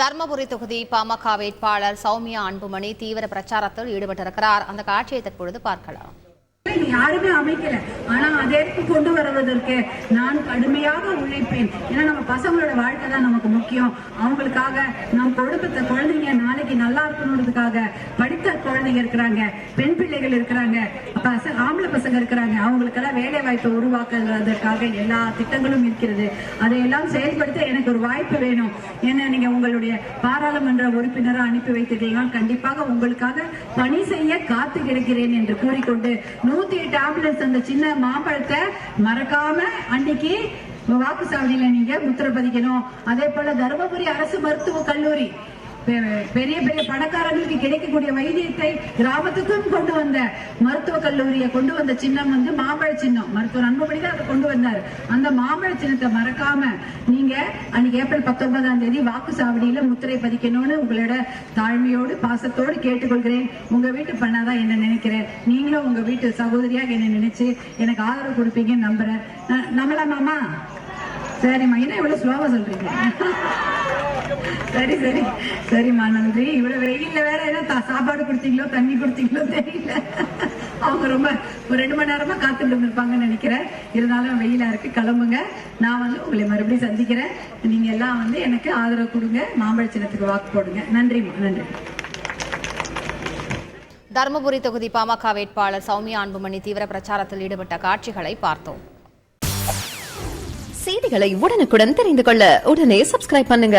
தர்மபுரி தொகுதி பாமக வேட்பாளர் சௌமியா அன்புமணி தீவிர பிரச்சாரத்தில் ஈடுபட்டிருக்கிறார். அந்த காட்சியை தற்பொழுது பார்க்கலாம். யாருமே அமைக்கல. ஆனா அதற்கு கொண்டு வருவதற்கு நான் கடுமையாக உழைப்பேன். ஏன்னா நம்ம பசங்களோட வாழ்க்கை தான் நமக்கு முக்கியம். அவங்களுக்காக நாம் கொடுத்த குழந்தைங்க நாளைக்கு நல்லா இருக்கணுன்றதுக்காக படித்த குழந்தைங்க இருக்கிறாங்க, பெண் பிள்ளைகள் இருக்கிறாங்க, ஆம்பளை பசங்க இருக்கிறாங்க. அவங்களுக்கெல்லாம் வேலை வாய்ப்பை உருவாக்குவதற்காக எல்லா திட்டங்களும் இருக்கிறது. அதையெல்லாம் செயல்படுத்த எனக்கு ஒரு வாய்ப்பு வேணும். ஏன்னா நீங்க உங்களுடைய பாராளுமன்ற உறுப்பினராக அனுப்பி வைத்திருக்கீங்கன்னா கண்டிப்பாக உங்களுக்காக பணி செய்ய காத்து கிடக்கிறேன் என்று கூறிக்கொண்டு 108 ஆம்புலன்ஸ் அந்த சின்ன மாம்பழத்தை மறக்காம அன்னைக்கு வாக்குச்சாவடியில நீங்க முத்திரை பதிக்கணும். அதே போல தர்மபுரி அரசு மருத்துவக் கல்லூரி பெரிய பெரிய பணக்காரங்களுக்கு கிடைக்கக்கூடிய வைத்தியத்தை கிராமத்துக்கும் கொண்டு வந்த மருத்துவக் கல்லூரியை கொண்டு வந்த சின்னம் வந்து மாம்பழ சின்னம். மருத்துவர் அன்புமணி தான் அதை கொண்டு வந்தார். அந்த மாம்பழ சின்னத்தை மறக்காம நீங்க அன்னைக்கு ஏப்ரல் 19ஆம் தேதி வாக்குச்சாவடியில முத்திரை பதிக்கணும்னு உங்களோட தாழ்மையோடு பாசத்தோடு கேட்டுக்கொள்கிறேன். உங்க வீட்டு பண்ணாதான் என்ன நினைக்கிறேன். நீங்களும் உங்க வீட்டு சகோதரியாக என்ன நினைச்சு எனக்கு ஆதரவு கொடுப்பீங்கன்னு நம்புறேன். நம்பலாமாமா? சரிம்மா. என்ன இவ்வளவு ஸ்லோவா சொல்றீங்க? சரி சரி சரிம்மா, நன்றி. இவ்வளவு வெயில்ல வேற என்ன சாப்பாடு கொடுத்தீங்களோ தண்ணி கொடுத்தீங்களோ தெரியல. அவங்க ரொம்ப ஒரு 2 மணி நேரமா காத்துட்டு இருந்திருப்பாங்கன்னு நினைக்கிறேன். இருந்தாலும் வெயிலா இருக்கு, கிளம்புங்க. நான் வந்து உங்களை மறுபடியும் சந்திக்கிறேன். நீங்க எல்லாம் வந்து எனக்கு ஆதரவு கொடுங்க, மாம்பழ சின்னத்துக்கு வாக்கு போடுங்க. நன்றிம்மா, நன்றி. தர்மபுரி தொகுதி பாமக வேட்பாளர் சௌமியா அன்புமணி தீவிர பிரச்சாரத்தில் ஈடுபட்ட காட்சிகளை பார்த்தோம். செய்திகளை உடனுக்குடன் தெரிந்து கொள்ள உடனே சப்ஸ்கிரைப் பண்ணுங்க.